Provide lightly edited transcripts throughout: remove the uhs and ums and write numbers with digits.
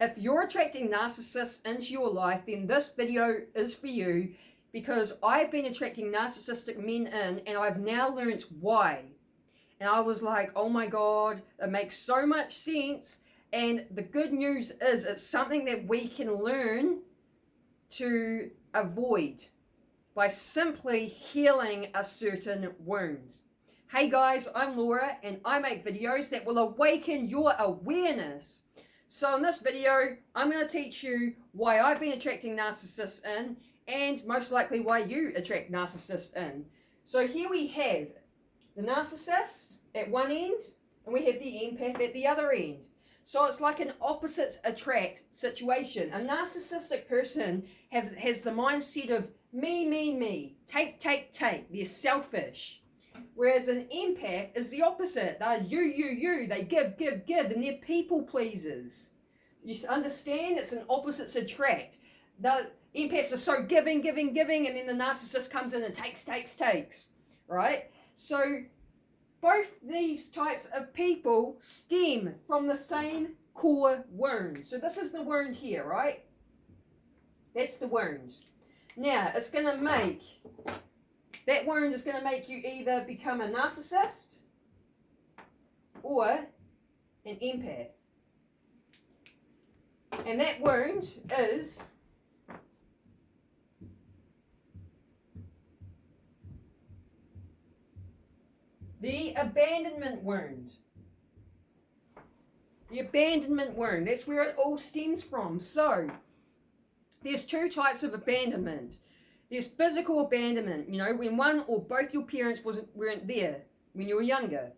if you're attracting narcissists into your life, then this video is for you, because I've been attracting narcissistic men in, and I've now learnt why. And I was like, oh my God, it makes so much sense. And the good news is it's something that we can learn to avoid by simply healing a certain wound. Hey guys, I'm Laura, and I make videos that will awaken your awareness. So in this video, I'm going to teach you why I've been attracting narcissists in, and most likely why you attract narcissists in. So here we have the narcissist at one end, and we have the empath at the other end. So it's like an opposites attract situation. A narcissistic person has the mindset of me, take. They're selfish. Whereas an empath is the opposite. They're you. They give, and they're people pleasers. You understand? It's an opposites attract. The empaths are so giving, and then the narcissist comes in and takes. Right? So both these types of people stem from the same core wound. So this is the wound here, right? That's the wound. Now, it's going to make, that wound is going to make you either become a narcissist or an empath. And that wound is the abandonment wound. The abandonment wound, that's where it all stems from. So, there's two types of abandonment. There's physical abandonment, when one or both your parents weren't there when you were younger.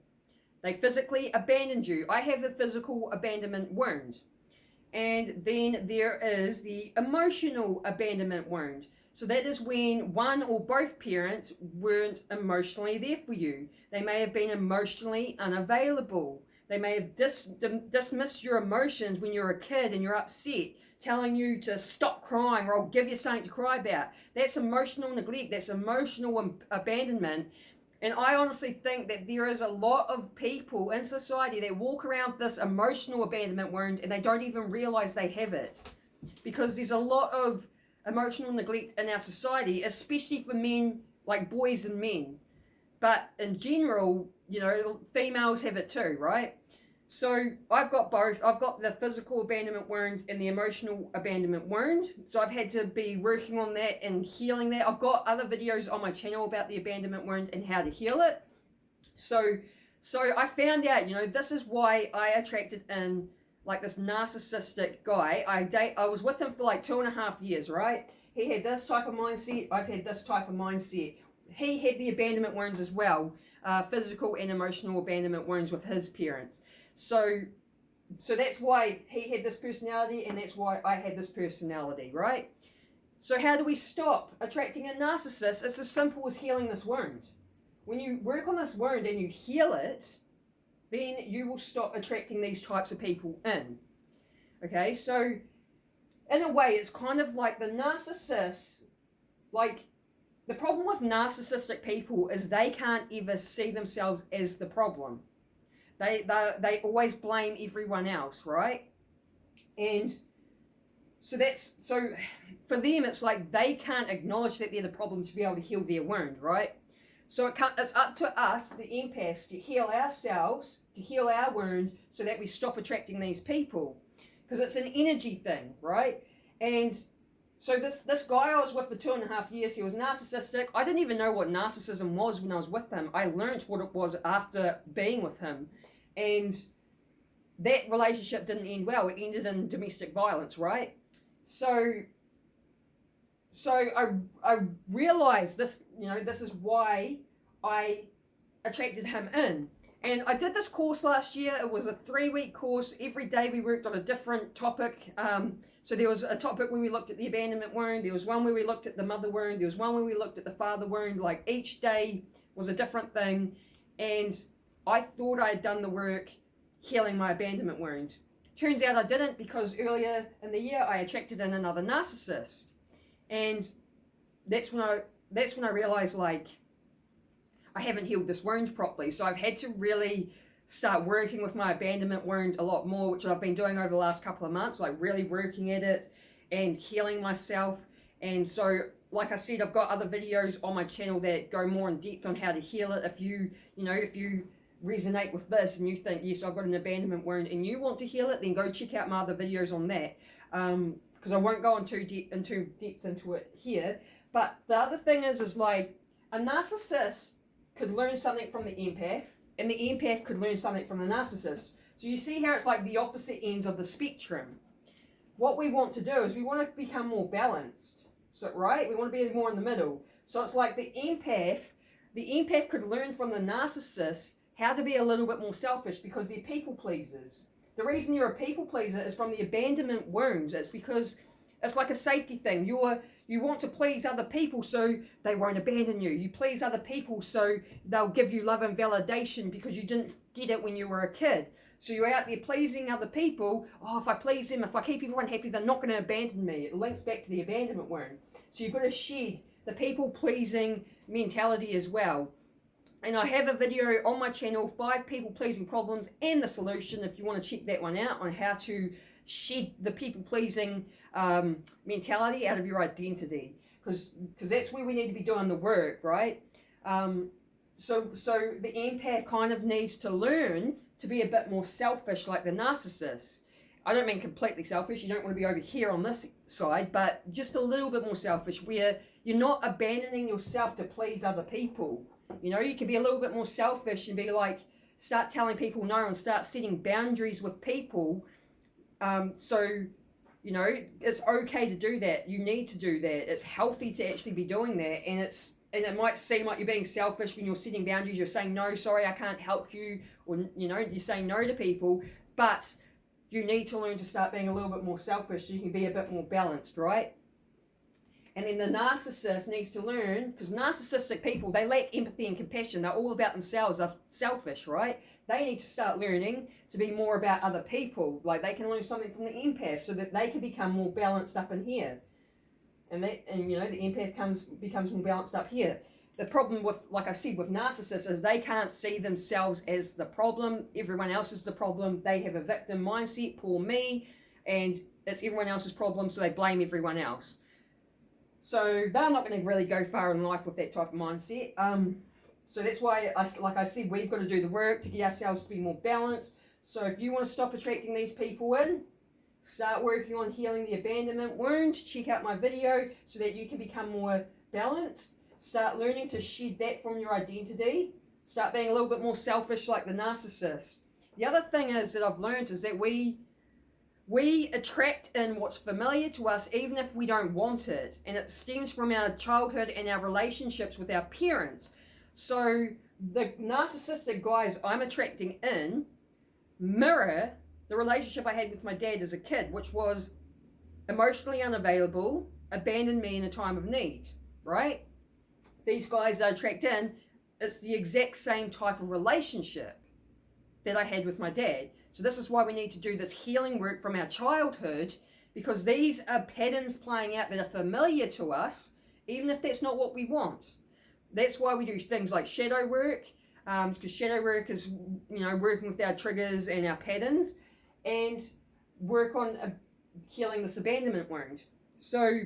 They physically abandoned you. I have the physical abandonment wound. And then there is the emotional abandonment wound. So that is when one or both parents weren't emotionally there for you. They may have been emotionally unavailable. They may have dismissed your emotions when you're a kid and you're upset, telling you to stop crying or I'll give you something to cry about. That's emotional neglect. That's emotional abandonment. And I honestly think that there is a lot of people in society that walk around with this emotional abandonment wound and they don't even realize they have it. Because there's a lot of emotional neglect in our society, especially for men, like boys and men. But in general, females have it too, right? So I've got both. I've got the physical abandonment wound and the emotional abandonment wound. So I've had to be working on that and healing that. I've got other videos on my channel about the abandonment wound and how to heal it. So I found out, this is why I attracted in like this narcissistic guy. I was with him for like 2.5 years, right? He had this type of mindset. I've had this type of mindset. He had the abandonment wounds as well, physical and emotional abandonment wounds with his parents. So that's why he had this personality and that's why I had this personality, right? So how do we stop attracting a narcissist? It's as simple as healing this wound. When you work on this wound and you heal it, then you will stop attracting these types of people in. Okay, so in a way, it's kind of like the narcissists, like the problem with narcissistic people is they can't ever see themselves as the problem. They always blame everyone else, right? And so for them, it's like they can't acknowledge that they're the problem to be able to heal their wound, right? So it's up to us, the empaths, to heal ourselves, to heal our wound, so that we stop attracting these people. Because it's an energy thing, right? And so this guy I was with for 2.5 years, he was narcissistic. I didn't even know what narcissism was when I was with him. I learned what it was after being with him. And that relationship didn't end well. It ended in domestic violence, right? So I realized this, this is why I attracted him in. And I did this course last year. It was a 3-week course. Every day we worked on a different topic. So there was a topic where we looked at the abandonment wound. There was one where we looked at the mother wound. There was one where we looked at the father wound. Like each day was a different thing. And I thought I had done the work healing my abandonment wound. Turns out I didn't, because earlier in the year I attracted in another narcissist. And that's when I realized, like, I haven't healed this wound properly. So I've had to really start working with my abandonment wound a lot more, which I've been doing over the last couple of months, like really working at it and healing myself. And so, like I said, I've got other videos on my channel that go more in depth on how to heal it. If you resonate with this and you think, yes, I've got an abandonment wound and you want to heal it, then go check out my other videos on that. Because I won't go into depth into it here. But the other thing is like, a narcissist could learn something from the empath, and the empath could learn something from the narcissist. So you see how it's like the opposite ends of the spectrum. What we want to do is we want to become more balanced. So, right? We want to be more in the middle. So it's like the empath could learn from the narcissist how to be a little bit more selfish because they're people pleasers. The reason you're a people pleaser is from the abandonment wounds. It's because it's like a safety thing. You want to please other people so they won't abandon you. You please other people so they'll give you love and validation because you didn't get it when you were a kid. So you're out there pleasing other people. Oh, if I please them, if I keep everyone happy, they're not going to abandon me. It links back to the abandonment wound. So you've got to shed the people-pleasing mentality as well. And I have a video on my channel, 5 people-pleasing problems and the solution, if you want to check that one out, on how to shed the people-pleasing mentality out of your identity. Because that's where we need to be doing the work, right? So the empath kind of needs to learn to be a bit more selfish like the narcissist. I don't mean completely selfish, you don't want to be over here on this side, but just a little bit more selfish where you're not abandoning yourself to please other people. You know, you can be a little bit more selfish and be like, start telling people no and start setting boundaries with people. So, you know, it's okay to do that. You need to do that. It's healthy to actually be doing that. And it might seem like you're being selfish when you're setting boundaries. You're saying, no, sorry, I can't help you. Or, you know, you're saying no to people. But you need to learn to start being a little bit more selfish so you can be a bit more balanced, right? And then the narcissist needs to learn, because narcissistic people, they lack empathy and compassion. They're all about themselves. They're selfish, right? They need to start learning to be more about other people. Like they can learn something from the empath so that they can become more balanced up in here. And you know, the empath becomes more balanced up here. The problem with, like I said, with narcissists is they can't see themselves as the problem. Everyone else is the problem. They have a victim mindset, poor me, and it's everyone else's problem, so they blame everyone else. So they're not going to really go far in life with that type of mindset. So that's why, like I said, we've got to do the work to get ourselves to be more balanced. So if you want to stop attracting these people in, start working on healing the abandonment wound. Check out my video so that you can become more balanced. Start learning to shed that from your identity. Start being a little bit more selfish like the narcissist. The other thing is that I've learned is that we attract in what's familiar to us even if we don't want it. And it stems from our childhood and our relationships with our parents. So the narcissistic guys I'm attracting in mirror the relationship I had with my dad as a kid, which was emotionally unavailable, abandoned me in a time of need, right? These guys I attract in, it's the exact same type of relationship that I had with my dad. So this is why we need to do this healing work from our childhood, because these are patterns playing out that are familiar to us, even if that's not what we want. That's why we do things like shadow work, because shadow work is, you know, working with our triggers and our patterns, and work on healing this abandonment wound. So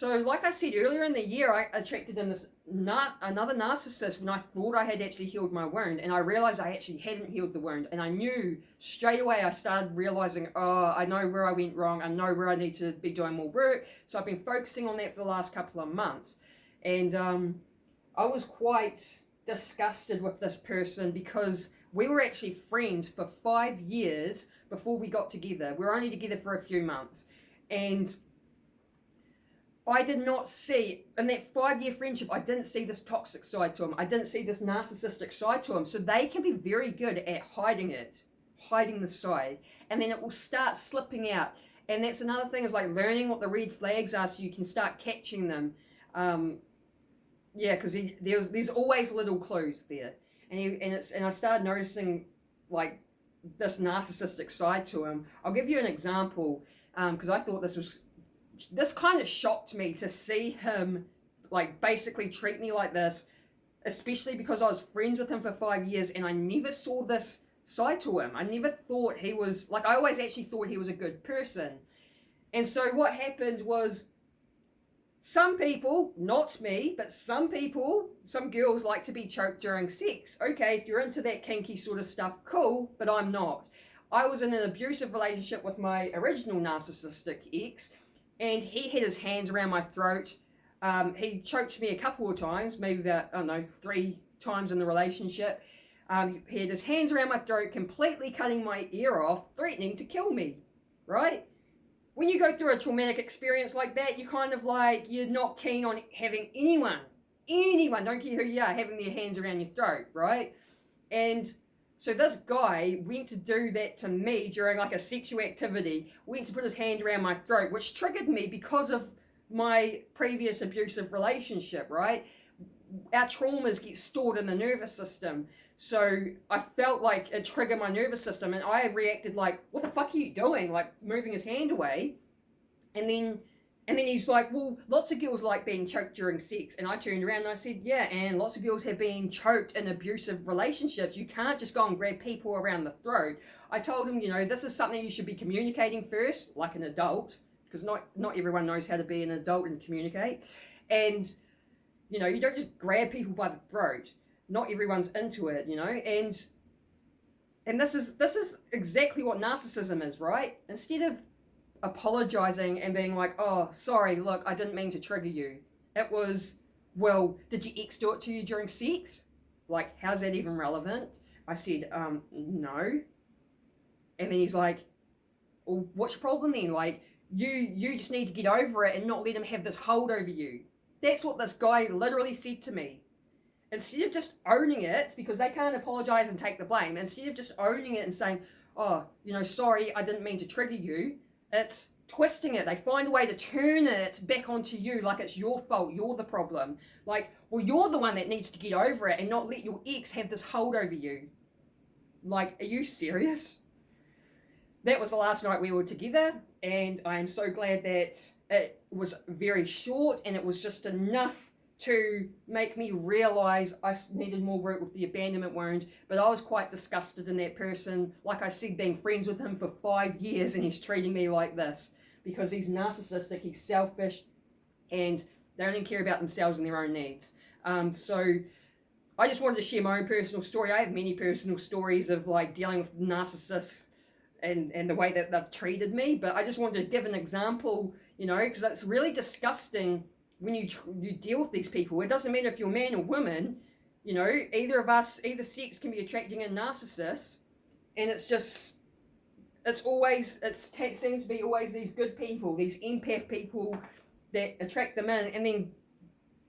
like I said earlier in the year, I attracted in another narcissist when I thought I had actually healed my wound, and I realized I actually hadn't healed the wound, and I knew straight away. I started realizing, oh, I know where I went wrong. I know where I need to be doing more work. So I've been focusing on that for the last couple of months, and I was quite disgusted with this person because we were actually friends for 5 years before we got together. We were only together for a few months, and I did not see, in that 5-year friendship, I didn't see this toxic side to him. I didn't see this narcissistic side to him. So they can be very good at hiding the side. And then it will start slipping out. And that's another thing, is like learning what the red flags are so you can start catching them. Yeah, because there's always little clues there. And I started noticing like this narcissistic side to him. I'll give you an example, because I thought this kind of shocked me to see him like basically treat me like this, especially because I was friends with him for 5 years and I never saw this side to him. I never thought he was, like, I always actually thought he was a good person. And so what happened was, some people, not me, but some people, some girls like to be choked during sex. Okay, if you're into that kinky sort of stuff, cool, but I'm not. I was in an abusive relationship with my original narcissistic ex, and he had his hands around my throat. He choked me a couple of times, maybe about, I don't know, 3 times in the relationship. He had his hands around my throat, completely cutting my ear off, threatening to kill me, right? When you go through a traumatic experience like that, you're kind of like, you're not keen on having anyone, don't care who you are, having their hands around your throat, right? And so this guy went to do that to me during like a sexual activity, went to put his hand around my throat, which triggered me because of my previous abusive relationship, right? Our traumas get stored in the nervous system. So I felt like it triggered my nervous system, and I reacted like, what the fuck are you doing? Like moving his hand away. And then he's like, well, lots of girls like being choked during sex. And I turned around and I said, yeah, and lots of girls have been choked in abusive relationships. You can't just go and grab people around the throat. I told him, this is something you should be communicating first, like an adult, because not everyone knows how to be an adult and communicate. And, you don't just grab people by the throat. Not everyone's into it, and this is exactly what narcissism is, right? Instead of apologizing and being like, oh, sorry, look, I didn't mean to trigger you. It was, well, did your ex do it to you during sex? Like, how's that even relevant? I said, no. And then he's like, well, what's your problem then? Like, you just need to get over it and not let him have this hold over you. That's what this guy literally said to me. Instead of just owning it, because they can't apologize and take the blame, instead of just owning it and saying, oh, sorry, I didn't mean to trigger you, it's twisting it. They find a way to turn it back onto you like it's your fault, you're the problem. Like, well, you're the one that needs to get over it and not let your ex have this hold over you. Like, are you serious? That was the last night we were together, and I am so glad that it was very short and it was just enough to make me realise I needed more work with the abandonment wound, but I was quite disgusted in that person. Like I said, being friends with him for 5 years and he's treating me like this because he's narcissistic, he's selfish, and they only care about themselves and their own needs. So I just wanted to share my own personal story. I have many personal stories of like dealing with narcissists and the way that they've treated me, but I just wanted to give an example, because it's really disgusting when you deal with these people. It doesn't matter if you're man or woman, either sex can be attracting a narcissist, and it seems to be always these good people, these empath people that attract them in, and then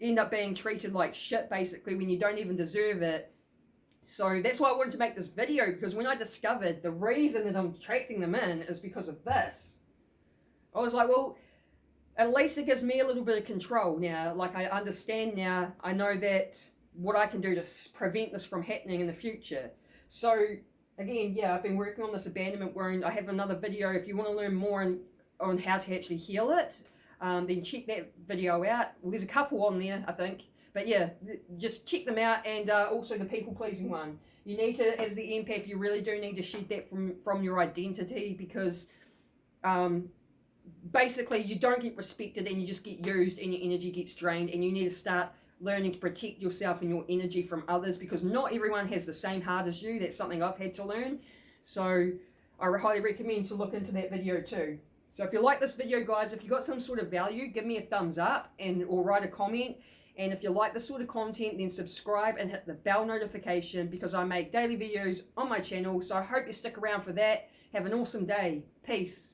end up being treated like shit basically when you don't even deserve it. So that's why I wanted to make this video, because when I discovered the reason that I'm attracting them in is because of this, I was like, well, at least it gives me a little bit of control now. Like, I understand now, I know that what I can do to prevent this from happening in the future. So again, yeah, I've been working on this abandonment wound. I have another video if you want to learn more on how to actually heal it. Then check that video out. Well, there's a couple on there, I think. But yeah, just check them out, and also the people-pleasing one. You need to, as the empath, you really do need to shed that from your identity, because basically you don't get respected and you just get used and your energy gets drained, and you need to start learning to protect yourself and your energy from others, because not everyone has the same heart as you. That's something I've had to learn. So I highly recommend to look into that video too. So if you like this video, guys, if you got some sort of value, give me a thumbs up or write a comment. And if you like this sort of content, then subscribe and hit the bell notification, because I make daily videos on my channel. So I hope you stick around for that. Have an awesome day. Peace.